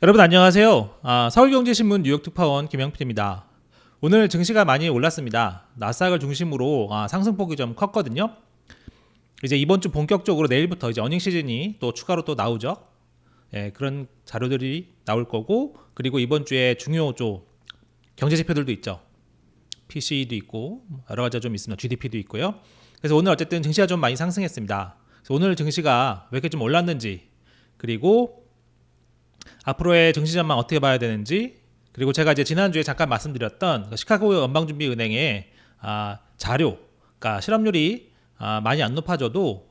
여러분 안녕하세요. 서울경제신문 뉴욕특파원 김영필입니다. 오늘 증시가 많이 올랐습니다. 나스닥을 중심으로 상승폭이 좀 컸거든요. 이제 이번 주 본격적으로 내일부터 이제 어닝 시즌이 또 추가로 또 나오죠. 예, 그런 자료들이 나올 거고, 그리고 이번 주에 중요 경제 지표들도 있죠. PCE도 있고 여러 가지가 좀 있습니다. GDP도 있고요. 그래서 오늘 어쨌든 증시가 좀 많이 상승했습니다. 그래서 오늘 증시가 왜 이렇게 좀 올랐는지, 그리고 앞으로의 증시 전망 어떻게 봐야 되는지, 그리고 제가 이제 지난주에 잠깐 말씀드렸던 시카고 연방준비은행의 자료, 그러니까 실업률이 많이 안 높아져도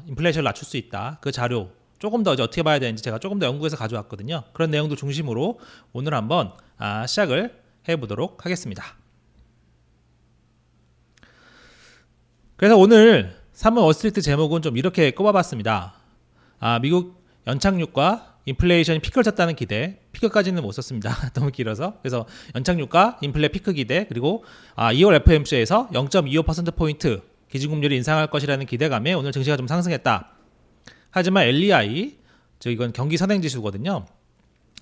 인플레이션을 낮출 수 있다. 그 자료 조금 더 이제 어떻게 봐야 되는지 제가 조금 더 연구해서 가져왔거든요. 그런 내용도 중심으로 오늘 한번 시작을 해보도록 하겠습니다. 그래서 오늘 3월 월스트리트 제목은 좀 이렇게 꼽아봤습니다. 미국 연착륙과 인플레이션이 피크를 쳤다는 기대, 피크까지는 못 썼습니다. 너무 길어서. 그래서 연착륙과 인플레 피크 기대, 그리고 2월 FOMC에서 0.25%포인트 기준금리를 인상할 것이라는 기대감에 오늘 증시가 좀 상승했다. 하지만 LEI, 즉 이건 경기 선행지수거든요.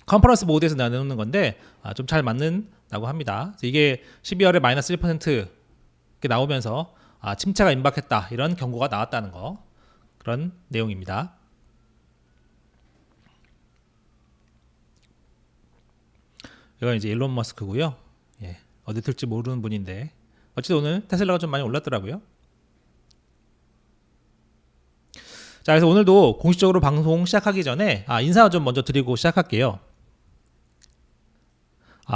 컨퍼런스 모드에서 나누는 건데 좀 잘 맞는다고 합니다. 이게 12월에 마이너스 1% 이렇게 나오면서 침체가 임박했다, 이런 경고가 나왔다는 거, 그런 내용입니다. 이건 이제 일론 머스크고요. 예, 어디 들지 모르는 분인데 어쨌든 오늘 테슬라가 좀 많이 올랐더라고요. 자, 그래서 오늘도 공식적으로 방송 시작하기 전에 인사 좀 먼저 드리고 시작할게요.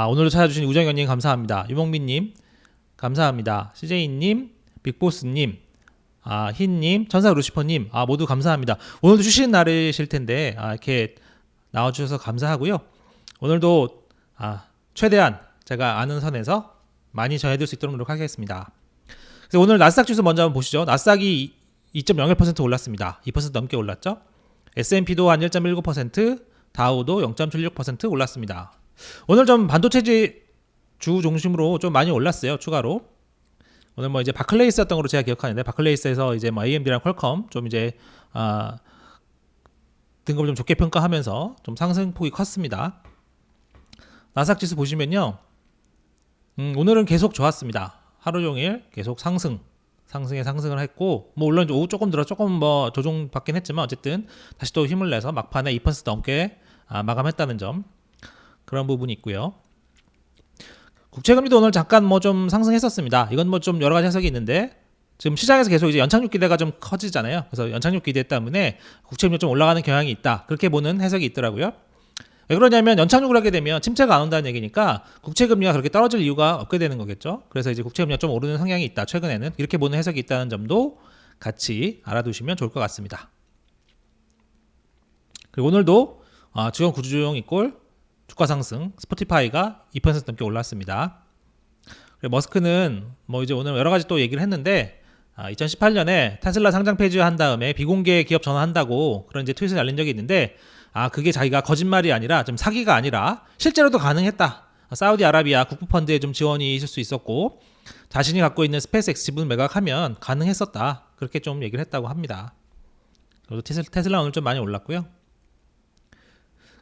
오늘도 찾아주신 우정현님 감사합니다. 유목민님 감사합니다. CJ님, 빅보스님, 흰님, 천사 루시퍼님 모두 감사합니다. 오늘도 쉬시는 날이실 텐데 이렇게 나와주셔서 감사하고요. 오늘도 최대한 제가 아는 선에서 많이 전해드릴 수 있도록 노력하겠습니다. 그래서 오늘 나스닥 지수 먼저 한번 보시죠. 나스닥이 2.01% 올랐습니다. 2% 넘게 올랐죠. S&P도 한 1.19%, 다우도 0.76% 올랐습니다. 오늘 좀 반도체주 중심으로 좀 많이 올랐어요. 추가로. 오늘 뭐 이제 바클레이스였던 걸로 제가 기억하는데, 바클레이스에서 이제 뭐 AMD랑 퀄컴 좀 이제 등급을 좀 좋게 평가하면서 좀 상승폭이 컸습니다. 나스닥 지수 보시면요, 오늘은 계속 좋았습니다. 하루 종일 계속 상승을 했고, 뭐 물론 오후 조금 뭐 조정받긴 했지만 어쨌든 다시 또 힘을 내서 막판에 2% 넘게 마감했다는 점, 그런 부분이 있고요. 국채금리도 오늘 잠깐 뭐 좀 상승했었습니다. 이건 뭐 좀 여러 가지 해석이 있는데, 지금 시장에서 계속 이제 연착륙 기대가 좀 커지잖아요. 그래서 연착륙 기대 때문에 국채금리 좀 올라가는 경향이 있다, 그렇게 보는 해석이 있더라고요. 왜 그러냐면 연착륙을 하게 되면 침체가 안 온다는 얘기니까 국채금리가 그렇게 떨어질 이유가 없게 되는 거겠죠. 그래서 이제 국채금리가 좀 오르는 성향이 있다, 최근에는. 이렇게 보는 해석이 있다는 점도 같이 알아두시면 좋을 것 같습니다. 그리고 오늘도 주요 구조조정 이꼴 주가 상승, 스포티파이가 2% 넘게 올랐습니다. 그리고 머스크는 뭐 이제 오늘 여러 가지 또 얘기를 했는데, 2018년에 테슬라 상장 폐지한 다음에 비공개 기업 전환한다고 그런 이제 트윗을 날린 적이 있는데, 그게 자기가 거짓말이 아니라 좀 사기가 아니라 실제로도 가능했다. 사우디아라비아 국부펀드에 좀 지원이 있을 수 있었고, 자신이 갖고 있는 스페이스X 지분 매각하면 가능했었다, 그렇게 좀 얘기를 했다고 합니다. 그래서 테슬라 오늘 좀 많이 올랐고요.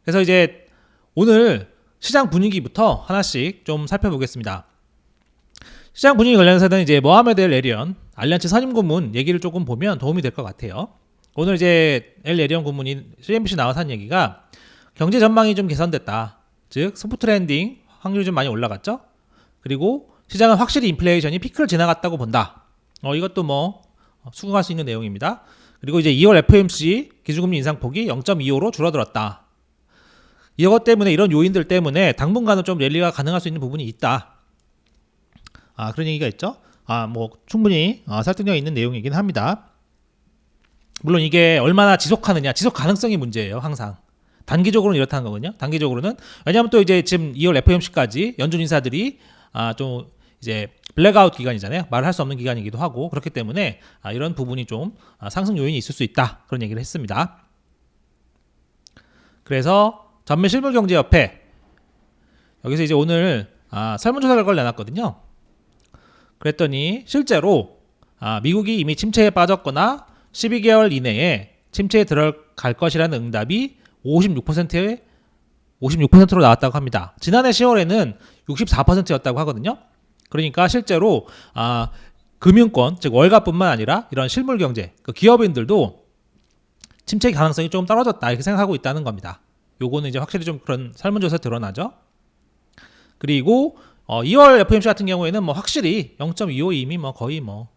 그래서 이제 오늘 시장 분위기부터 하나씩 좀 살펴보겠습니다. 시장 분위기 관련해서는 이제 모하메드 엘 에리언 알리안츠 선임 고문 얘기를 조금 보면 도움이 될 것 같아요. 오늘 이제 엘 에리언 고문이 CNBC 나와서 한 얘기가, 경제 전망이 좀 개선됐다. 즉 소프트 랜딩 확률이 좀 많이 올라갔죠. 그리고 시장은 확실히 인플레이션이 피크를 지나갔다고 본다. 이것도 뭐 수긍할 수 있는 내용입니다. 그리고 이제 2월 FOMC 기준금리 인상폭이 0.25로 줄어들었다. 이것 때문에, 이런 요인들 때문에 당분간은 좀 랠리가 가능할 수 있는 부분이 있다. 그런 얘기가 있죠. 뭐 충분히 설득력 있는 내용이긴 합니다. 물론 이게 얼마나 지속하느냐, 지속 가능성이 문제예요. 항상 단기적으로는 이렇다는 거거든요. 단기적으로는, 왜냐하면 또 이제 지금 2월 FOMC까지 연준 인사들이 좀 이제 블랙아웃 기간이잖아요. 말할 수 없는 기간이기도 하고, 그렇기 때문에 이런 부분이 좀 상승 요인이 있을 수 있다, 그런 얘기를 했습니다. 그래서 전매실물경제협회 여기서 이제 오늘 설문조사 결과를 내놨거든요. 그랬더니 실제로 미국이 이미 침체에 빠졌거나 12개월 이내에 침체에 들어갈 것이라는 응답이 56%에 56%로 나왔다고 합니다. 지난해 10월에는 64%였다고 하거든요. 그러니까 실제로 금융권, 즉 월가뿐만 아니라 이런 실물 경제, 그 기업인들도 침체 가능성이 조금 떨어졌다 이렇게 생각하고 있다는 겁니다. 요거는 이제 확실히 좀 그런 설문조사에 드러나죠. 그리고 2월 FOMC 같은 경우에는 뭐 확실히 0.25 이미 뭐 거의 뭐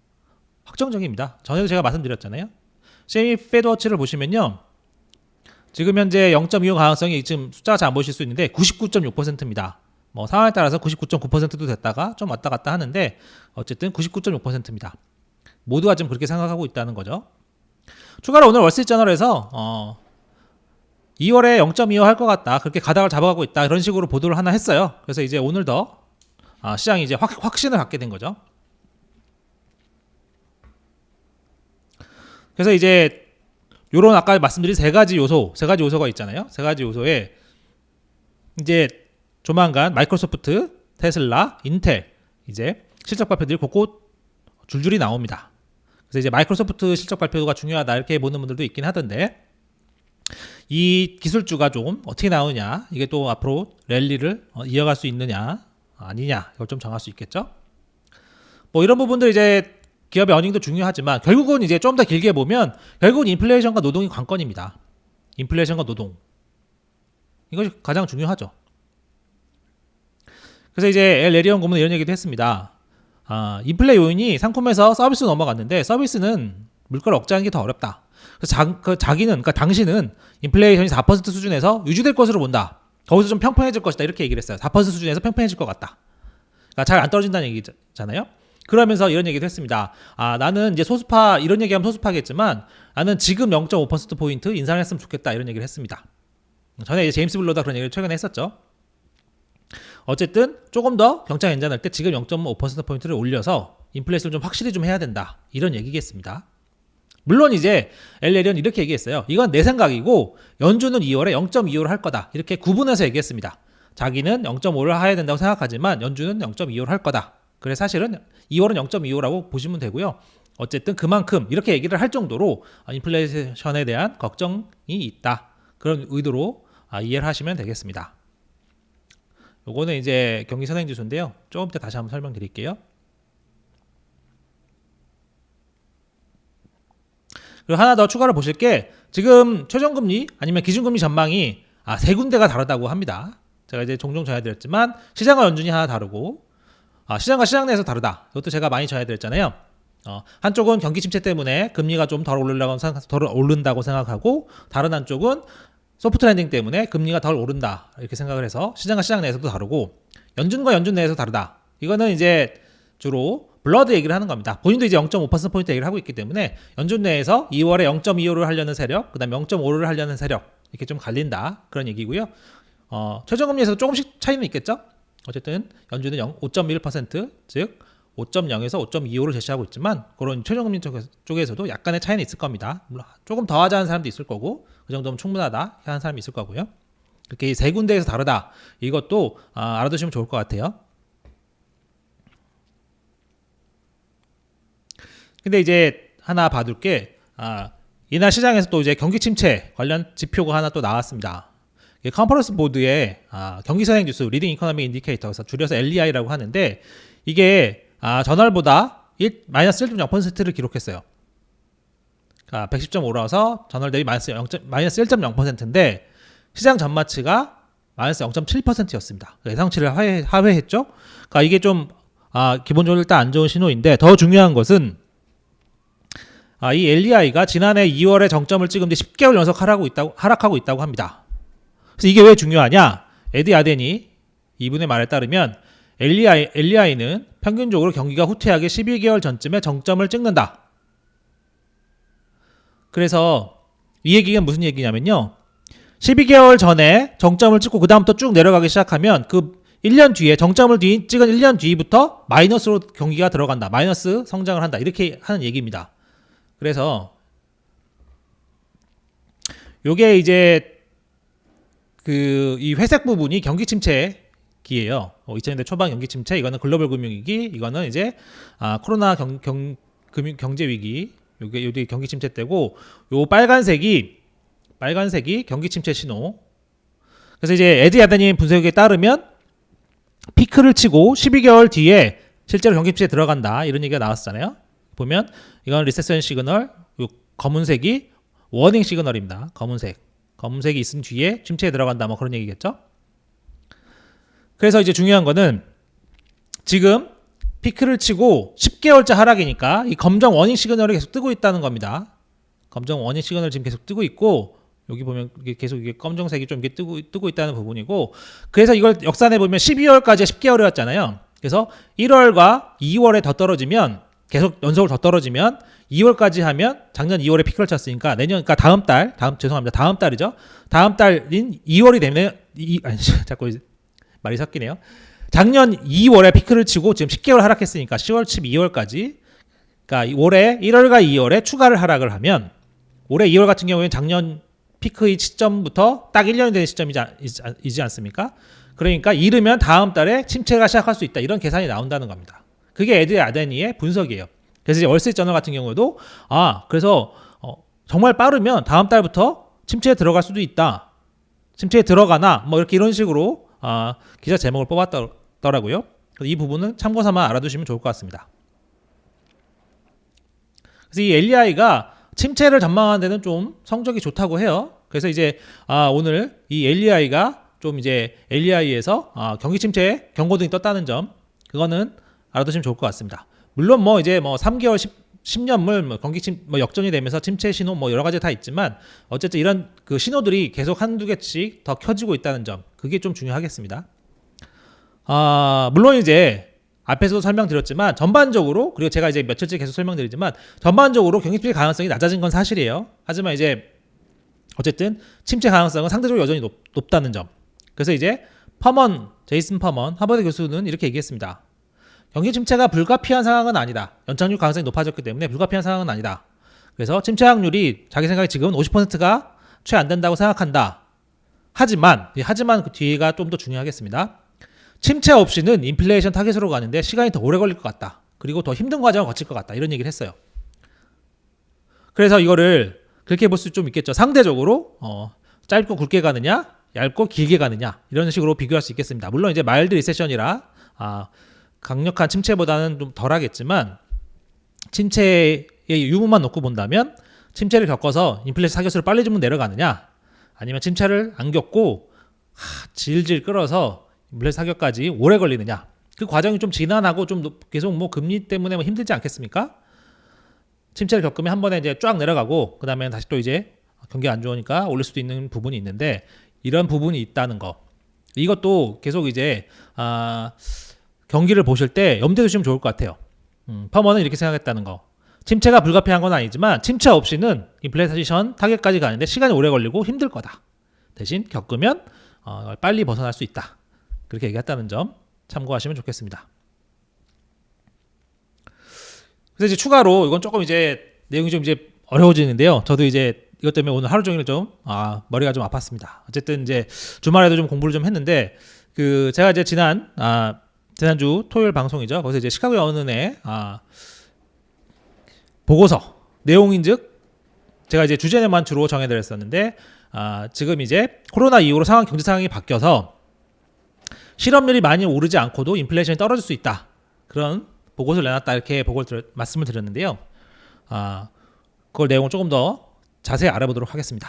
확정적입니다. 전에도 제가 말씀드렸잖아요. 세미 페드워치를 보시면요. 지금 현재 0.25 가능성이 지금 숫자가 잘 안 보실 수 있는데 99.6%입니다. 뭐 상황에 따라서 99.9%도 됐다가 좀 왔다 갔다 하는데 어쨌든 99.6%입니다. 모두가 지금 그렇게 생각하고 있다는 거죠. 추가로 오늘 월스트리트저널에서 2월에 0.25 할 것 같다. 그렇게 가닥을 잡아가고 있다. 이런 식으로 보도를 하나 했어요. 그래서 이제 오늘 더 시장이 이제 확신을 갖게 된 거죠. 그래서 이제 요런 아까 말씀드린 세 가지 요소가 있잖아요. 세 가지 요소에 이제 조만간 마이크로소프트, 테슬라, 인텔 이제 실적 발표들이 곳곳 줄줄이 나옵니다. 그래서 이제 마이크로소프트 실적 발표가 중요하다 이렇게 보는 분들도 있긴 하던데 이 기술주가 좀 어떻게 나오냐 이게 또 앞으로 랠리를 이어갈 수 있느냐 아니냐 이걸 좀 정할 수 있겠죠. 뭐 이런 부분들 이제 기업의 어닝도 중요하지만 결국은 이제 좀 더 길게 보면 결국은 인플레이션과 노동이 관건입니다. 인플레이션과 노동 이것이 가장 중요하죠. 그래서 이제 엘 레리온 고문은 이런 얘기도 했습니다. 인플레 요인이 상품에서 서비스로 넘어갔는데 서비스는 물가를 억제하는 게 더 어렵다. 그래서 그러니까 당신은 인플레이션이 4% 수준에서 유지될 것으로 본다. 거기서 좀 평평해질 것이다. 이렇게 얘기를 했어요. 4% 수준에서 평평해질 것 같다. 그러니까 잘 안 떨어진다는 얘기잖아요. 그러면서 이런 얘기도 했습니다. 나는 이제 소수파, 이런 얘기하면 소수파겠지만 나는 지금 0.5%포인트 인상을 했으면 좋겠다. 이런 얘기를 했습니다. 전에 이제 제임스 블러다 그런 얘기를 최근에 했었죠. 어쨌든 조금 더 경장 연장할 때 지금 0.5%포인트를 올려서 인플레이션을 좀 확실히 좀 해야 된다. 이런 얘기겠습니다. 물론 이제 엘레리언 이렇게 얘기했어요. 이건 내 생각이고 연준은 2월에 0.25를 할 거다. 이렇게 구분해서 얘기했습니다. 자기는 0.5를 해야 된다고 생각하지만 연준은 0.25를 할 거다. 그래서 사실은 2월은 0.25라고 보시면 되고요. 어쨌든 그만큼 이렇게 얘기를 할 정도로 인플레이션에 대한 걱정이 있다. 그런 의도로 이해를 하시면 되겠습니다. 요거는 이제 경기 선행지수인데요. 조금 이따 다시 한번 설명드릴게요. 그리고 하나 더 추가로 보실 게 지금 최종금리 아니면 기준금리 전망이 세 군데가 다르다고 합니다. 제가 이제 종종 전해드렸지만 시장과 연준이 하나 다르고 시장과 시장 내에서 다르다. 이것도 제가 많이 전해드렸잖아요. 한쪽은 경기 침체 때문에 금리가 좀 덜 오른다고 생각하고 다른 한쪽은 소프트 랜딩 때문에 금리가 덜 오른다 이렇게 생각을 해서 시장과 시장 내에서도 다르고 연준과 연준 내에서 다르다. 이거는 이제 주로 블러드 얘기를 하는 겁니다. 본인도 이제 0.5%포인트 얘기를 하고 있기 때문에 연준 내에서 2월에 0.25를 하려는 세력, 그 다음에 0.5를 하려는 세력 이렇게 좀 갈린다 그런 얘기고요. 최저금리에서 조금씩 차이는 있겠죠. 어쨌든 연준은 5.1% 즉 5.0에서 5.25를 제시하고 있지만 그런 최저금리 쪽에서도 약간의 차이는 있을 겁니다. 물론 조금 더 하자는 사람도 있을 거고 그 정도면 충분하다 하는 사람이 있을 거고요. 이렇게 세 군데에서 다르다. 이것도 알아두시면 좋을 것 같아요. 근데 이제 하나 봐둘 게 이날 시장에서 또 이제 경기 침체 관련 지표가 하나 또 나왔습니다. 컨퍼런스 보드의 경기 선행 지수 리딩 이코노미 인디케이터에서 줄여서 LEI라고 하는데 이게 전월보다 마이너스 1.0%를 기록했어요. 110.5라서 전월 대비 마이너스 1.0%인데 시장 전마치가 마이너스 0.7%였습니다. 예상치를 하회했죠. 그러니까 이게 좀 기본적으로 일단 안 좋은 신호인데 더 중요한 것은 이 LEI가 지난해 2월에 정점을 찍은 뒤 10개월 연속 하락하고 있다고 합니다. 그래서 이게 왜 중요하냐? 에디 아덴이 이분의 말에 따르면 LEI는 평균적으로 경기가 후퇴하기 12개월 전쯤에 정점을 찍는다. 그래서 이 얘기가 무슨 얘기냐면요. 12개월 전에 정점을 찍고 그 다음부터 쭉 내려가기 시작하면 그 1년 뒤에 정점을 찍은 1년 뒤부터 마이너스로 경기가 들어간다. 마이너스 성장을 한다. 이렇게 하는 얘기입니다. 그래서 요게 이제 이 회색 부분이 경기 침체기예요. 2000년대 초반 경기 침체, 이거는 글로벌 금융위기, 이거는 이제 코로나 경제 위기, 요게 경기 침체 때고 요 빨간색이 경기 침체 신호. 그래서 이제 에디 야다님 분석에 따르면 피크를 치고 12개월 뒤에 실제로 경기 침체에 들어간다 이런 얘기가 나왔잖아요. 보면 이건 리세션 시그널, 검은색이 워닝 시그널입니다. 검은색이 있은 뒤에 침체에 들어간다 뭐 그런 얘기겠죠. 그래서 이제 중요한 거는 지금 피크를 치고 10개월째 하락이니까 이 검정 워닝 시그널이 계속 뜨고 있다는 겁니다. 검정 워닝 시그널 지금 계속 뜨고 있고 여기 보면 이게 계속 이게 검정색이 좀 이게 뜨고 있다는 부분이고, 그래서 이걸 역산해 보면 12월까지 10개월이었잖아요. 그래서 1월과 2월에 더 떨어지면 계속 연속으로 더 떨어지면 2월까지 하면 작년 2월에 피크를 쳤으니까 내년 그러니까 다음 달이죠. 다음 달인 2월이 되면 자꾸 말이 섞이네요. 작년 2월에 피크를 치고 지금 10개월 하락했으니까 10월 12월까지 그러니까 올해 1월과 2월에 추가를 하락을 하면 올해 2월 같은 경우에는 작년 피크의 시점부터 딱 1년이 되는 시점이지 않습니까? 그러니까 이르면 다음 달에 침체가 시작할 수 있다 이런 계산이 나온다는 겁니다. 그게 에드 야다니의 분석이에요. 그래서 이제 월스트리트 저널 같은 경우에도 그래서 정말 빠르면 다음 달부터 침체에 들어갈 수도 있다. 침체에 들어가나 뭐 이렇게 이런 식으로 기사 제목을 뽑았더라고요. 이 부분은 참고 삼아 알아두시면 좋을 것 같습니다. 그래서 이 LEI가 침체를 전망하는 데는 좀 성적이 좋다고 해요. 그래서 이제 오늘 이 LEI가 좀 이제 LEI에서 경기 침체 경고등이 떴다는 점 그거는 알아두시면 좋을 것 같습니다. 물론 뭐 이제 뭐 3개월 10년물 뭐 경기 뭐 역전이 되면서 침체 신호 뭐 여러 가지 다 있지만 어쨌든 이런 그 신호들이 계속 한두 개씩 더 켜지고 있다는 점 그게 좀 중요하겠습니다. 물론 이제 앞에서도 설명드렸지만 전반적으로 그리고 제가 이제 며칠째 계속 설명드리지만 전반적으로 경기 침체 가능성이 낮아진 건 사실이에요. 하지만 이제 어쨌든 침체 가능성은 상대적으로 여전히 높다는 점. 그래서 이제 제이슨 퍼먼 하버드 교수는 이렇게 얘기했습니다. 경기 침체가 불가피한 상황은 아니다. 연착륙 가능성이 높아졌기 때문에 불가피한 상황은 아니다. 그래서 침체 확률이 자기 생각에 지금은 50%가 채 안 된다고 생각한다. 하지만 그 뒤가 좀 더 중요하겠습니다. 침체 없이는 인플레이션 타겟으로 가는데 시간이 더 오래 걸릴 것 같다. 그리고 더 힘든 과정을 거칠 것 같다. 이런 얘기를 했어요. 그래서 이거를 그렇게 볼 수 좀 있겠죠. 상대적으로 짧고 굵게 가느냐, 얇고 길게 가느냐 이런 식으로 비교할 수 있겠습니다. 물론 이제 마일드 리세션이라 강력한 침체보다는 좀 덜하겠지만 침체의 유무만 놓고 본다면 침체를 겪어서 인플레이션 타겟으로 빨리 좀 내려가느냐, 아니면 침체를 안 겪고 질질 끌어서 인플레이션 타겟까지 오래 걸리느냐, 그 과정이 좀 지난하고 좀 계속 뭐 금리 때문에 뭐 힘들지 않겠습니까? 침체를 겪으면 한 번에 이제 쫙 내려가고 그 다음에 다시 또 이제 경기가 안 좋으니까 올릴 수도 있는 부분이 있는데 이런 부분이 있다는 거, 이것도 계속 이제 경기를 보실 때 염두에 두시면 좋을 것 같아요. 퍼머는 이렇게 생각했다는 거. 침체가 불가피한 건 아니지만 침체 없이는 인플레이션 타겟까지 가는데 시간이 오래 걸리고 힘들 거다. 대신 겪으면 빨리 벗어날 수 있다. 그렇게 얘기했다는 점 참고하시면 좋겠습니다. 그래서 이제 추가로 이건 조금 이제 내용이 좀 이제 어려워지는데요. 저도 이제 이것 때문에 오늘 하루 종일 좀 머리가 좀 아팠습니다. 어쨌든 이제 주말에도 좀 공부를 좀 했는데 제가 이제 지난주 토요일 방송이죠. 거기서 이제 시카고 연은의 보고서 내용인즉 제가 이제 주제만 주로 정해드렸었는데 지금 이제 코로나 이후로 경제 상황이 바뀌어서 실업률이 많이 오르지 않고도 인플레이션이 떨어질 수 있다. 그런 보고서를 내놨다 이렇게 말씀을 드렸는데요. 그걸 내용을 조금 더 자세히 알아보도록 하겠습니다.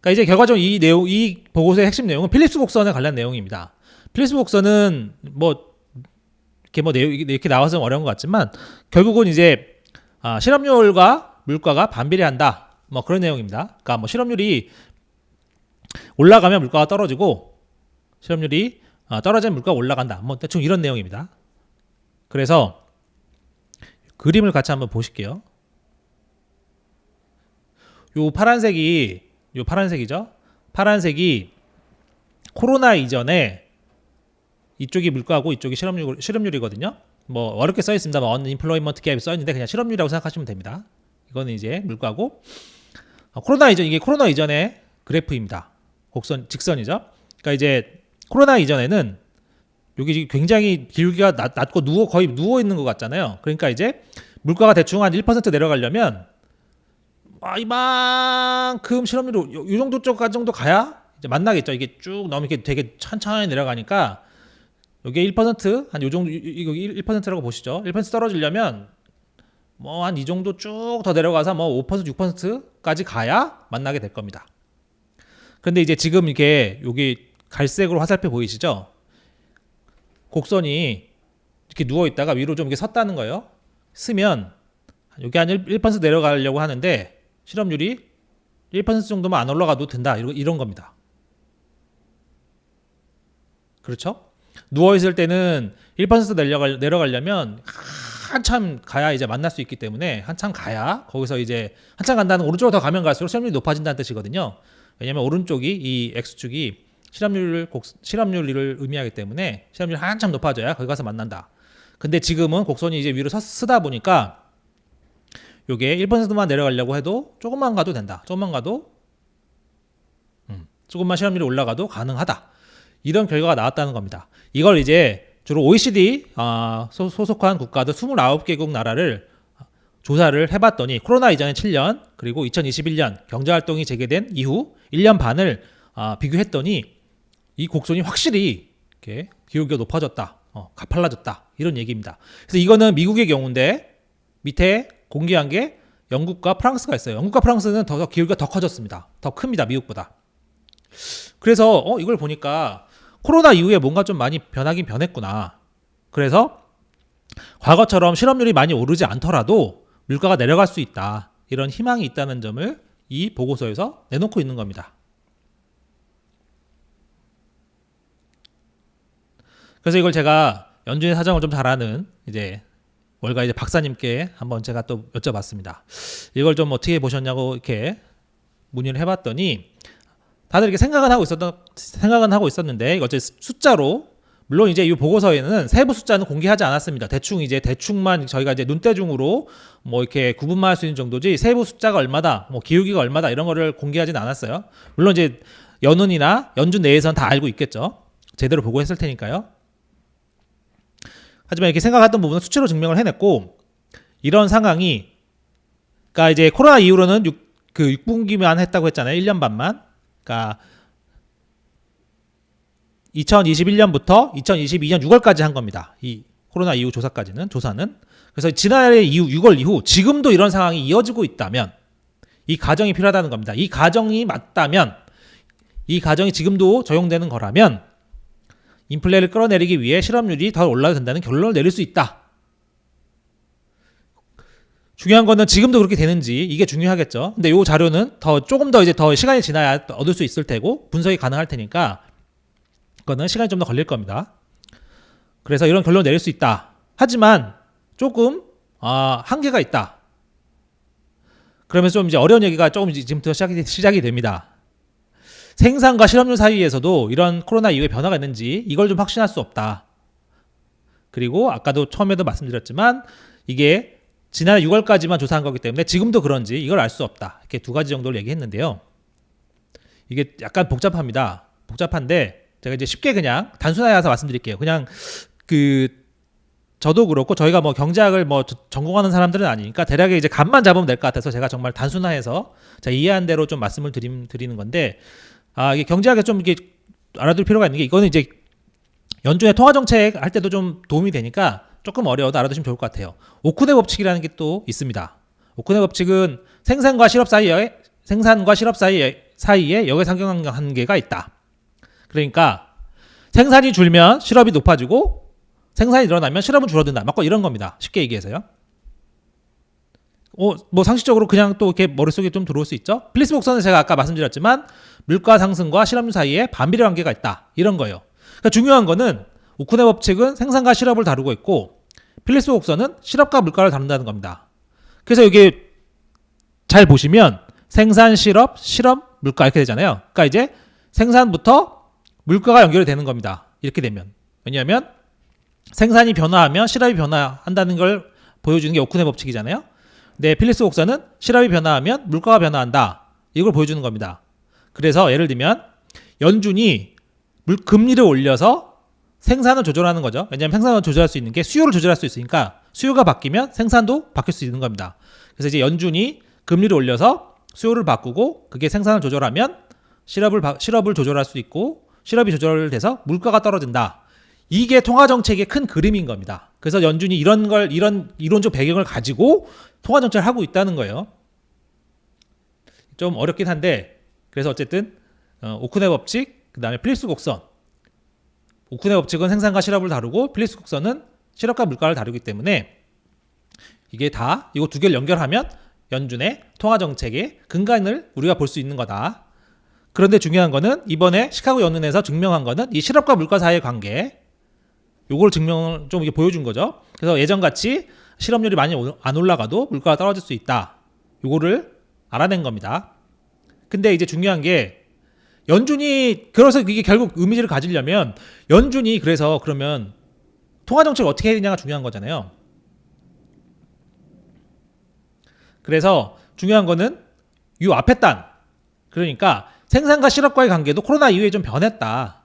그러니까 이제 결과적으로 이 보고서의 핵심 내용은 필립스 곡선에 관련 내용입니다. 필립스 곡선은 이렇게 나와서 어려운 것 같지만 결국은 이제 실업률과 물가가 반비례한다. 뭐 그런 내용입니다. 그러니까 뭐 실업률이 올라가면 물가가 떨어지고 실업률이 떨어지면 물가가 올라간다. 뭐 대충 이런 내용입니다. 그래서 그림을 같이 한번 보실게요. 요 파란색이죠. 파란색이 코로나 이전에 이쪽이 물가고 이쪽이 실업률이거든요. 뭐 어렵게 써 있습니다. 언임플로이먼트 갭이 써 있는데 그냥 실업률이라고 생각하시면 됩니다. 이거는 이제 물가고 이게 코로나 이전의 그래프입니다. 직선이죠. 그러니까 이제 코로나 이전에는 여기 굉장히 기울기가 낮고 거의 누워 있는 것 같잖아요. 그러니까 이제 물가가 대충 한 1% 내려가려면 이만큼 실업률이 이 정도 가야 이제 만나겠죠. 이게 쭉 너무 이렇게 되게 천천히 내려가니까 이게 1%한 요 정도 이거 1%라고 보시죠. 1% 떨어지려면 뭐 한 이 정도 쭉 더 내려가서 뭐 5% 6%까지 가야 만나게 될 겁니다. 그런데 이제 지금 이게 여기 갈색으로 화살표 보이시죠? 곡선이 이렇게 누워 있다가 위로 좀 이렇게 섰다는 거예요. 쓰면 여기 한 1% 내려가려고 하는데 실업률이 1% 정도만 안 올라가도 된다. 이런 겁니다. 그렇죠? 누워 있을 때는 1% 내려가려면 한참 가야 이제 만날 수 있기 때문에 한참 가야 거기서 이제 한참 간다는 오른쪽으로 더 가면 갈수록 실업률이 높아진다는 뜻이거든요. 왜냐하면 오른쪽이 이 X축이 실업률을 의미하기 때문에 실업률이 한참 높아져야 거기 가서 만난다. 근데 지금은 곡선이 이제 위로 쓰다 보니까 요게 1%만 내려가려고 해도 조금만 가도 된다. 조금만 실업률이 올라가도 가능하다. 이런 결과가 나왔다는 겁니다. 이걸 이제 주로 OECD 소속한 국가들 29개국 나라를 조사를 해봤더니 코로나 이전의 7년 그리고 2021년 경제활동이 재개된 이후 1년 반을 비교했더니 이 곡선이 확실히 이렇게 기울기가 높아졌다, 가팔라졌다 이런 얘기입니다. 그래서 이거는 미국의 경우인데 밑에 공개한 게 영국과 프랑스가 있어요. 영국과 프랑스는 더 기울기가 더 커졌습니다. 더 큽니다, 미국보다. 그래서 이걸 보니까 코로나 이후에 뭔가 좀 많이 변하긴 변했구나. 그래서 과거처럼 실업률이 많이 오르지 않더라도 물가가 내려갈 수 있다. 이런 희망이 있다는 점을 이 보고서에서 내놓고 있는 겁니다. 그래서 이걸 제가 연준의 사정을 좀 잘 아는 이제 월가 이제 박사님께 한번 제가 또 여쭤봤습니다. 이걸 좀 어떻게 보셨냐고 이렇게 문의를 해봤더니 다들 이렇게 생각은 하고 있었는데 어째 숫자로 물론 이제 이 보고서에는 세부 숫자는 공개하지 않았습니다. 대충만 저희가 이제 눈대중으로 뭐 이렇게 구분만 할 수 있는 정도지 세부 숫자가 얼마다, 뭐 기울기가 얼마다 이런 거를 공개하지는 않았어요. 물론 이제 연은이나 연준 내에서는 다 알고 있겠죠. 제대로 보고했을 테니까요. 하지만 이렇게 생각했던 부분은 수치로 증명을 해냈고 이런 상황이 그러니까 이제 코로나 이후로는 6분기만 했다고 했잖아요. 1년 반만. 그러니까 2021년부터 2022년 6월까지 한 겁니다. 이 코로나 이후 조사는 그래서 지난해 이후 6월 이후 지금도 이런 상황이 이어지고 있다면 이 가정이 필요하다는 겁니다. 이 가정이 맞다면 이 가정이 지금도 적용되는 거라면 인플레를 끌어내리기 위해 실업률이 더 올라야 된다는 결론을 내릴 수 있다. 중요한 거는 지금도 그렇게 되는지 이게 중요하겠죠. 근데 이 자료는 조금 더 시간이 지나야 얻을 수 있을 테고 분석이 가능할 테니까 그거는 시간이 좀 더 걸릴 겁니다. 그래서 이런 결론을 내릴 수 있다. 하지만 조금 한계가 있다. 그러면서 좀 이제 어려운 얘기가 조금 지금부터 시작이 됩니다. 생산과 실업률 사이에서도 이런 코로나 이후에 변화가 있는지 이걸 좀 확신할 수 없다. 그리고 아까도 처음에도 말씀드렸지만 이게 지난해 6월까지만 조사한 거기 때문에 지금도 그런지 이걸 알 수 없다. 이렇게 두 가지 정도를 얘기했는데요. 이게 약간 복잡합니다. 복잡한데 제가 이제 쉽게 그냥 단순화해서 말씀드릴게요. 그냥 저도 그렇고 저희가 뭐 경제학을 뭐 전공하는 사람들은 아니니까 대략의 이제 감만 잡으면 될 것 같아서 제가 정말 단순화해서 제가 이해한 대로 좀 말씀을 드리는 건데 이게 경제학에 좀 이렇게 알아둘 필요가 있는 게 이거는 이제 연준의 통화 정책 할 때도 좀 도움이 되니까 조금 어려워도 알아두시면 좋을 것 같아요. 오쿠네 법칙이라는 게 또 있습니다. 오쿠네 법칙은 생산과 실업 사이에 역외상경 관계가 있다. 그러니까 생산이 줄면 실업이 높아지고 생산이 늘어나면 실업은 줄어든다. 막 이런 겁니다. 쉽게 얘기해서요. 뭐 상식적으로 그냥 또 이렇게 머릿속에 좀 들어올 수 있죠. 필립스 곡선은 제가 아까 말씀드렸지만 물가 상승과 실업률 사이에 반비례 관계가 있다. 이런 거예요. 그러니까 중요한 거는 오쿠네 법칙은 생산과 실업을 다루고 있고 필립스 곡선은 실업과 물가를 다룬다는 겁니다. 그래서 이게 잘 보시면 생산, 실업, 물가 이렇게 되잖아요. 그러니까 이제 생산부터 물가가 연결이 되는 겁니다. 이렇게 되면. 왜냐하면 생산이 변화하면 실업이 변화한다는 걸 보여주는 게 오쿠네 법칙이잖아요. 근데 필립스 곡선은 실업이 변화하면 물가가 변화한다. 이걸 보여주는 겁니다. 그래서 예를 들면 연준이 금리를 올려서 생산을 조절하는 거죠. 왜냐하면 생산을 조절할 수 있는 게 수요를 조절할 수 있으니까 수요가 바뀌면 생산도 바뀔 수 있는 겁니다. 그래서 이제 연준이 금리를 올려서 수요를 바꾸고 그게 생산을 조절하면 시럽을 조절할 수 있고 시럽이 조절돼서 물가가 떨어진다. 이게 통화 정책의 큰 그림인 겁니다. 그래서 연준이 이런 이론적 배경을 가지고 통화 정책을 하고 있다는 거예요. 좀 어렵긴 한데 그래서 어쨌든 오크네 법칙, 그다음에 필립스 곡선. 오크네 법칙은 생산과 실업을 다루고 필립스 곡선은 실업과 물가를 다루기 때문에 이게 다 이거 두 개를 연결하면 연준의 통화 정책의 근간을 우리가 볼 수 있는 거다. 그런데 중요한 거는 이번에 시카고 연은에서 증명한 거는 이 실업과 물가 사이의 관계, 요걸 증명을 좀 이게 보여준 거죠. 그래서 예전같이 실업률이 많이 안 올라가도 물가가 떨어질 수 있다. 요거를 알아낸 겁니다. 근데 이제 중요한 게 연준이 그래서 이게 결국 의미를 가지려면 연준이 그래서 그러면 통화 정책을 어떻게 해야 되냐가 중요한 거잖아요. 그래서 중요한 거는 이 앞에 단, 그러니까 생산과 실업과의 관계도 코로나 이후에 좀 변했다.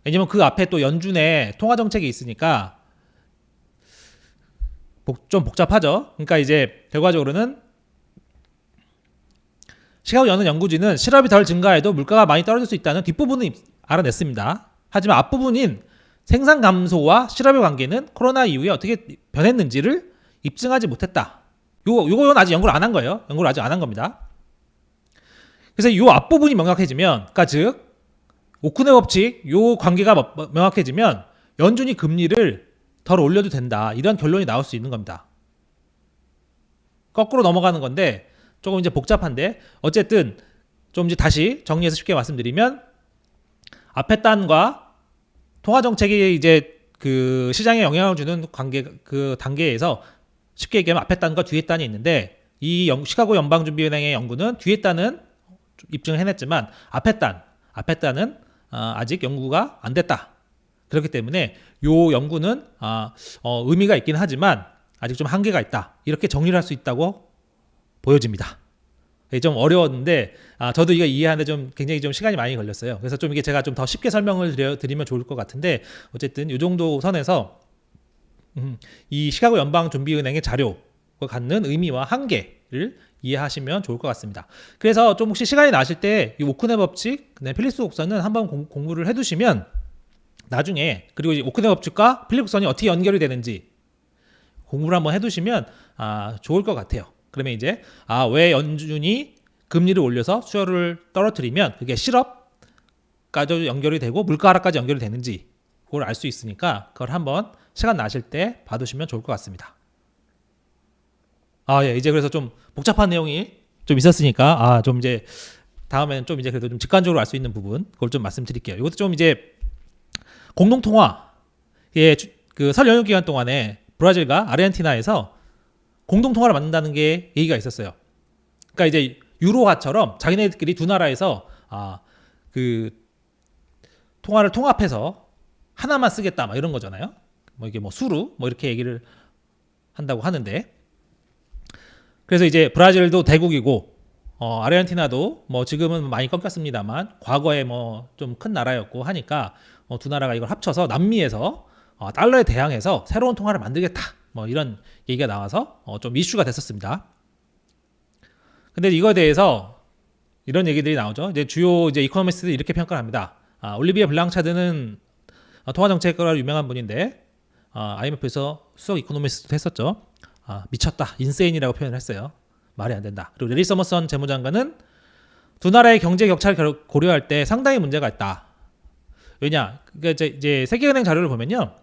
왜냐면 그 앞에 또 연준의 통화 정책이 있으니까 좀 복잡하죠. 그러니까 이제 결과적으로는 시카고 연은 연구진은 실업이 덜 증가해도 물가가 많이 떨어질 수 있다는 뒷부분은 알아냈습니다. 하지만 앞부분인 생산 감소와 실업의 관계는 코로나 이후에 어떻게 변했는지를 입증하지 못했다. 요건 아직 연구를 안 한 거예요. 연구를 아직 안 한 겁니다. 그래서 이 앞부분이 명확해지면, 그러니까 즉 오크네 법칙 요 관계가 명확해지면 연준이 금리를 덜 올려도 된다. 이런 결론이 나올 수 있는 겁니다. 거꾸로 넘어가는 건데 조금 이제 복잡한데 어쨌든 좀 이제 다시 정리해서 쉽게 말씀드리면 앞에 단과 통화 정책이 이제 그 시장에 영향을 주는 관계 그 단계에서 쉽게 얘기하면 앞에 단과 뒤에 단이 있는데 이 시카고 연방준비은행의 연구는 뒤에 단은 입증을 해냈지만 앞에 단은 아직 연구가 안 됐다. 그렇기 때문에 요 연구는 의미가 있긴 하지만 아직 좀 한계가 있다. 이렇게 정리를 할 수 있다고 보여집니다. 좀 어려웠는데 저도 이거 이해하는데 좀 굉장히 좀 시간이 많이 걸렸어요. 그래서 좀 이게 제가 좀 더 쉽게 설명을 드리면 좋을 것 같은데 어쨌든 이 정도 선에서 이 시카고 연방준비은행의 자료가 갖는 의미와 한계를 이해하시면 좋을 것 같습니다. 그래서 좀 혹시 시간이 나실 때 이 오크네 법칙, 필립스 곡선은 한번 공부를 해두시면 나중에 그리고 이 오크네 법칙과 필립스 곡선이 어떻게 연결이 되는지 공부를 한번 해두시면 좋을 것 같아요. 그러면 이제 왜 연준이 금리를 올려서 수요를 떨어뜨리면 그게 실업까지 연결이 되고 물가 하락까지 연결이 되는지 그걸 알 수 있으니까 그걸 한번 시간 나실 때 봐두시면 좋을 것 같습니다. 예, 이제 그래서 좀 복잡한 내용이 좀 있었으니까 좀 이제 다음에는 좀 이제 그래도 좀 직관적으로 알 수 있는 부분 그걸 좀 말씀드릴게요. 이것도 좀 이제 공동통화 그 설 연휴 기간 동안에 브라질과 아르헨티나에서 공동통화를 만든다는 게 얘기가 있었어요. 그러니까 이제 유로화처럼 자기네들끼리 두 나라에서 그 통화를 통합해서 하나만 쓰겠다 막 이런 거잖아요. 뭐 이게 뭐 수루 뭐 이렇게 얘기를 한다고 하는데 그래서 이제 브라질도 대국이고 아르헨티나도 뭐 지금은 많이 꺾였습니다만 과거에 뭐 좀 큰 나라였고 하니까 두 나라가 이걸 합쳐서 남미에서 달러에 대항해서 새로운 통화를 만들겠다 뭐 이런 얘기가 나와서 좀 이슈가 됐었습니다. 근데 이거에 대해서 이런 얘기들이 나오죠. 이제 주요 이제 이코노미스트들이 이렇게 평가를 합니다. 올리비에 블랑차드는 통화 정책가로 유명한 분인데 IMF에서 수석 이코노미스트도 했었죠. 미쳤다, 인세인이라고 표현을 했어요. 말이 안 된다. 그리고 레리 서머선 재무장관은 두 나라의 경제 격차를 고려할 때 상당히 문제가 있다. 왜냐? 그러니까 이제 세계은행 자료를 보면요,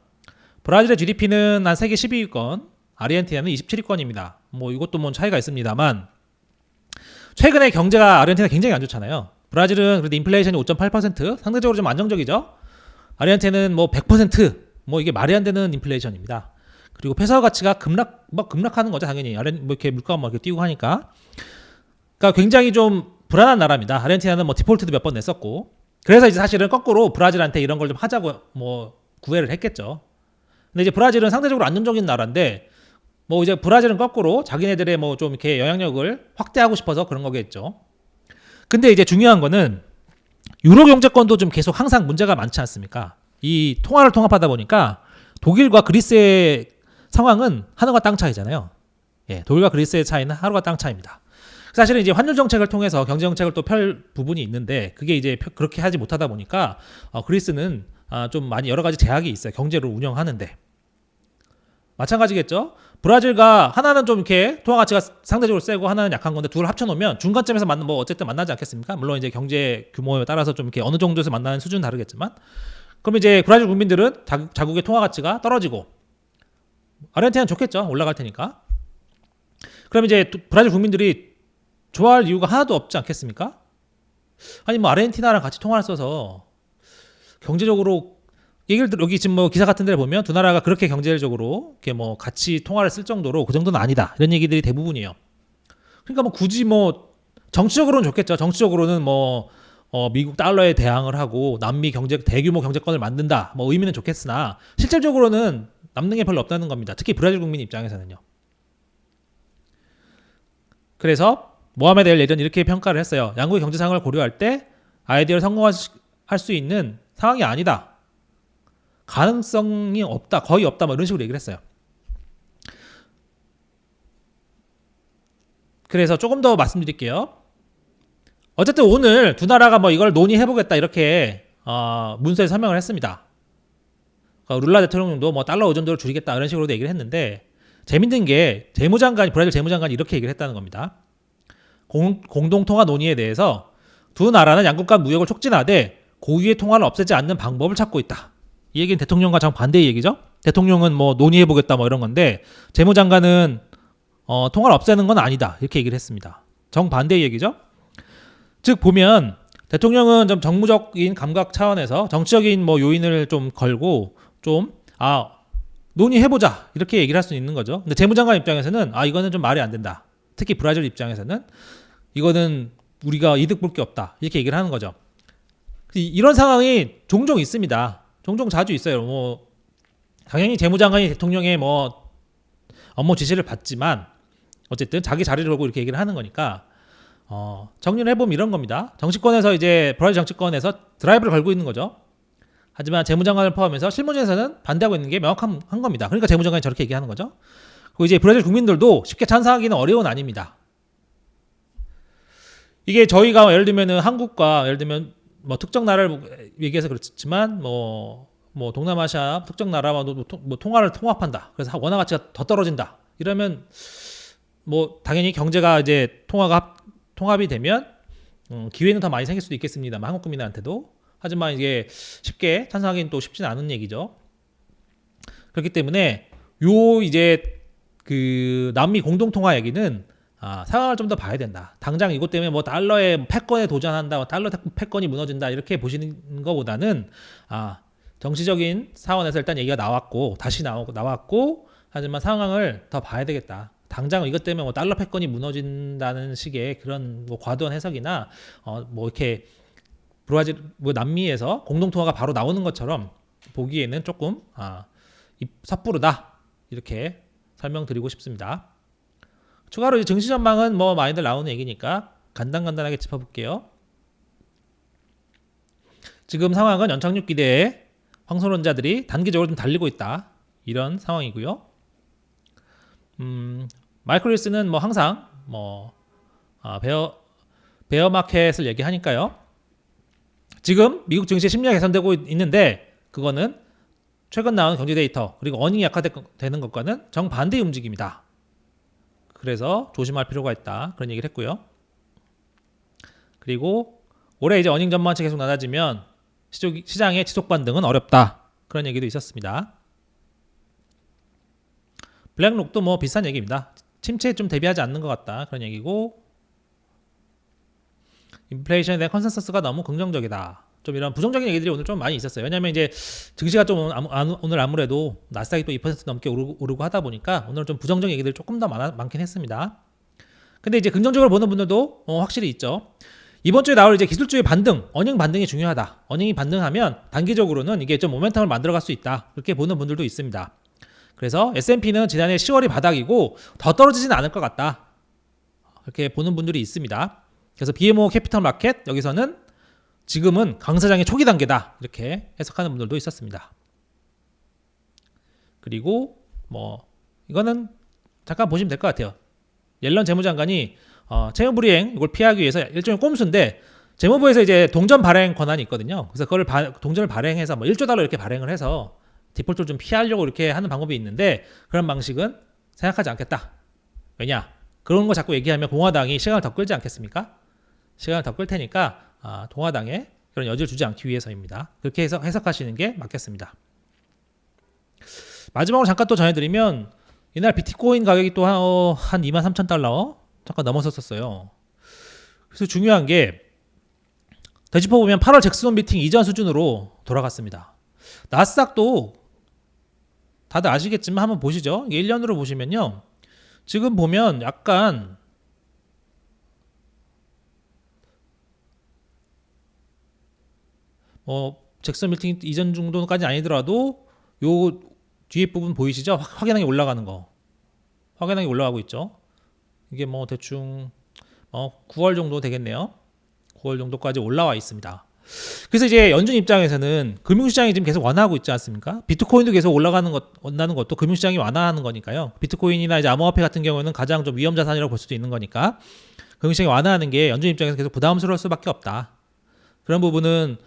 브라질의 GDP는 한 세계 12위권, 아르헨티나는 27위권입니다. 뭐 이것도 뭐 차이가 있습니다만 최근에 경제가 아르헨티나 굉장히 안 좋잖아요. 브라질은 그래도 인플레이션이 5.8% 상대적으로 좀 안정적이죠. 아르헨티나는 뭐 100% 뭐 이게 말이 안 되는 인플레이션입니다. 그리고 회사 가치가 급락하는 거죠, 당연히. 뭐 이렇게 물가가 막 이렇게 뛰고 하니까. 그러니까 굉장히 좀 불안한 나라입니다. 아르헨티나는 뭐 디폴트도 몇 번 냈었고. 그래서 이제 사실은 거꾸로 브라질한테 이런 걸 좀 하자고 뭐 구애를 했겠죠. 근데 이제 브라질은 상대적으로 안정적인 나라인데 뭐 이제 브라질은 거꾸로 자기네들의 뭐 좀 이렇게 영향력을 확대하고 싶어서 그런 거겠죠. 근데 이제 중요한 거는 유로 경제권도 좀 계속 항상 문제가 많지 않습니까? 이 통화를 통합하다 보니까 독일과 그리스의 상황은 하늘과 땅 차이잖아요. 독일과 그리스의 차이는 하늘과 땅 차이입니다. 사실은 이제 환율 정책을 통해서 경제 정책을 또 펼 부분이 있는데 그게 이제 그렇게 하지 못하다 보니까 그리스는 좀 많이 여러 가지 제약이 있어요. 경제를 운영하는데. 마찬가지겠죠. 브라질과 하나는 좀 이렇게 통화 가치가 상대적으로 세고 하나는 약한 건데 둘을 합쳐놓으면 중간점에서 만나 뭐 어쨌든 만나지 않겠습니까? 물론 이제 경제 규모에 따라서 좀 이렇게 어느 정도에서 만나는 수준은 다르겠지만, 그럼 이제 브라질 국민들은 자국의 통화 가치가 떨어지고 아르헨티나는 좋겠죠. 올라갈 테니까. 그럼 이제 브라질 국민들이 좋아할 이유가 하나도 없지 않겠습니까? 아니 뭐 아르헨티나랑 같이 통화를 써서 경제적으로 얘기를 여기 지금 뭐 기사 같은 데를 보면 두 나라가 그렇게 경제적으로 이렇게 뭐 같이 통화를 쓸 정도로 그 정도는 아니다 이런 얘기들이 대부분이에요. 그러니까 뭐 굳이 뭐 정치적으로는 좋겠죠. 정치적으로는 뭐 미국 달러에 대항을 하고 남미 경제 대규모 경제권을 만든다 뭐 의미는 좋겠으나 실질적으로는 남는 게 별로 없다는 겁니다. 특히 브라질 국민 입장에서는요. 그래서 모하메드 엘 예전 이렇게 평가를 했어요. 양국의 경제 상황을 고려할 때 아이디어를 성공할 수 있는 상황이 아니다. 가능성이 없다, 거의 없다, 뭐 이런 식으로 얘기를 했어요. 그래서 조금 더 말씀드릴게요. 어쨌든 오늘 두 나라가 뭐 이걸 논의해보겠다 이렇게 문서에 설명을 했습니다. 그러니까 룰라 대통령도 뭐 달러 의존도를 줄이겠다 이런 식으로도 얘기를 했는데 재밌는 게 브라질 재무장관이 이렇게 얘기를 했다는 겁니다. 공동통화 논의에 대해서 두 나라는 양국 간 무역을 촉진하되 고유의 통화를 없애지 않는 방법을 찾고 있다. 이 얘기는 대통령과 정반대의 얘기죠. 대통령은 뭐 논의해보겠다 뭐 이런 건데 재무장관은 통화를 없애는 건 아니다 이렇게 얘기를 했습니다. 정반대의 얘기죠. 즉 보면 대통령은 좀 정무적인 감각 차원에서 정치적인 뭐 요인을 좀 걸고 좀 논의해보자 이렇게 얘기를 할 수 있는 거죠. 근데 재무장관 입장에서는 이거는 좀 말이 안 된다. 특히 브라질 입장에서는 이거는 우리가 이득 볼 게 없다 이렇게 얘기를 하는 거죠. 이런 상황이 종종 있습니다. 종종 자주 있어요. 뭐 당연히 재무장관이 대통령의 뭐 업무 지시를 받지만 어쨌든 자기 자리를 걸고 이렇게 얘기를 하는 거니까 정리를 해보면 이런 겁니다. 정치권에서 이제 브라질 정치권에서 드라이브를 걸고 있는 거죠. 하지만 재무장관을 포함해서 실무진에서는 반대하고 있는 게 명확한 겁니다. 그러니까 재무장관이 저렇게 얘기하는 거죠. 그리고 이제 브라질 국민들도 쉽게 찬성하기는 어려운 아닙니다. 이게 저희가 예를 들면은 한국과 예를 들면 뭐 특정 나라를 얘기해서 그렇지만 뭐 동남아시아 특정 나라와 뭐 통화를 통합한다. 그래서 원화 가치가 더 떨어진다. 이러면 뭐 당연히 경제가 이제 통합이 되면 기회는 더 많이 생길 수도 있겠습니다만 한국 국민한테도. 하지만 이게 쉽게 찬성하기는 또 쉽지는 않은 얘기죠. 그렇기 때문에 이제 그 남미 공동통화 얘기는 상황을 좀 더 봐야 된다. 당장 이것 때문에 뭐 달러의 패권에 도전한다, 달러 패권이 무너진다 이렇게 보시는 것보다는 정치적인 차원에서 일단 얘기가 다시 나왔고 하지만 상황을 더 봐야 되겠다. 당장 이것 때문에 뭐 달러 패권이 무너진다는 식의 그런 뭐 과도한 해석이나 뭐 이렇게 브라질 남미에서 공동통화가 바로 나오는 것처럼 보기에는 조금 섣부르다 이렇게 설명드리고 싶습니다. 추가로 이제 증시 전망은 뭐 많이들 나오는 얘기니까 간단하게 짚어볼게요. 지금 상황은 연착륙 기대에 황소론자들이 단기적으로 좀 달리고 있다 이런 상황이고요. 마이클 윌슨은 뭐 항상 베어 마켓을 얘기하니까요. 지금 미국 증시 심리가 개선되고 있는데 그거는 최근 나온 경제 데이터 그리고 어닝이 약화되는 것과는 정반대의 움직임이다. 그래서 조심할 필요가 있다. 그런 얘기를 했고요. 그리고 올해 이제 어닝 전망치 계속 낮아지면 시장의 지속 반등은 어렵다. 그런 얘기도 있었습니다. 블랙록도 뭐 비슷한 얘기입니다. 침체에 좀 대비하지 않는 것 같다. 그런 얘기고 인플레이션에 대한 컨센서스가 너무 긍정적이다. 좀 이런 부정적인 얘기들이 오늘 좀 많이 있었어요. 왜냐하면 이제 증시가 좀 오늘 아무래도 나스닥이 또 2% 넘게 오르고 하다 보니까 오늘 좀 부정적인 얘기들이 조금 더 많긴 했습니다. 근데 이제 긍정적으로 보는 분들도 확실히 있죠. 이번 주에 나올 이제 기술주의 반등, 어닝 반등이 중요하다. 어닝이 반등하면 단기적으로는 이게 좀 모멘텀을 만들어갈 수 있다. 그렇게 보는 분들도 있습니다. 그래서 S&P는 지난해 10월이 바닥이고 더 떨어지지는 않을 것 같다. 그렇게 보는 분들이 있습니다. 그래서 BMO 캐피털 마켓 여기서는 지금은 강세장의 초기 단계다 이렇게 해석하는 분들도 있었습니다. 그리고 뭐 이거는 잠깐 보시면 될 것 같아요. 옐런 재무장관이 채무불이행 이걸 피하기 위해서 일종의 꼼수인데 재무부에서 이제 동전 발행 권한이 있거든요. 그래서 그걸 동전을 발행해서 뭐 1조 달러 이렇게 발행을 해서 디폴트를 좀 피하려고 이렇게 하는 방법이 있는데 그런 방식은 생각하지 않겠다. 왜냐? 그런 거 자꾸 얘기하면 공화당이 시간을 더 끌지 않겠습니까? 시간을 더 끌 테니까 공화당에 그런 여지를 주지 않기 위해서입니다. 그렇게 해서 해석하시는 게 맞겠습니다. 마지막으로 잠깐 또 전해드리면 이날 비트코인 가격이 또 한 23,000달러 잠깐 넘어섰었어요. 그래서 중요한 게 되짚어 보면 8월 잭슨 미팅 이전 수준으로 돌아갔습니다. 나스닥도 다들 아시겠지만 한번 보시죠. 1년으로 보시면요. 지금 보면 약간 잭슨 미팅 이전 정도까지 아니더라도 요 뒤에 부분 보이시죠? 확연하게 올라가는 거. 확연하게 올라가고 있죠. 이게 뭐 대충 9월 정도 되겠네요. 9월 정도까지 올라와 있습니다. 그래서 이제 연준 입장에서는 금융시장이 지금 계속 완화하고 있지 않습니까? 비트코인도 계속 온다는 것도 금융시장이 완화하는 거니까요. 비트코인이나 이제 암호화폐 같은 경우는 가장 좀 위험 자산이라고 볼 수도 있는 거니까 금융시장이 완화하는 게 연준 입장에서 계속 부담스러울 수밖에 없다. 그런 부분은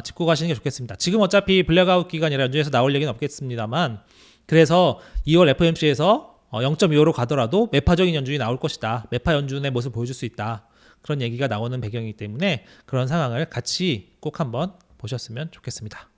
짚고 가시는 게 좋겠습니다. 지금 어차피 블랙아웃 기간이라 연준에서 나올 얘기는 없겠습니다만 그래서 2월 FOMC에서 0.25로 가더라도 매파적인 연준이 나올 것이다. 매파 연준의 모습을 보여줄 수 있다. 그런 얘기가 나오는 배경이기 때문에 그런 상황을 같이 꼭 한번 보셨으면 좋겠습니다.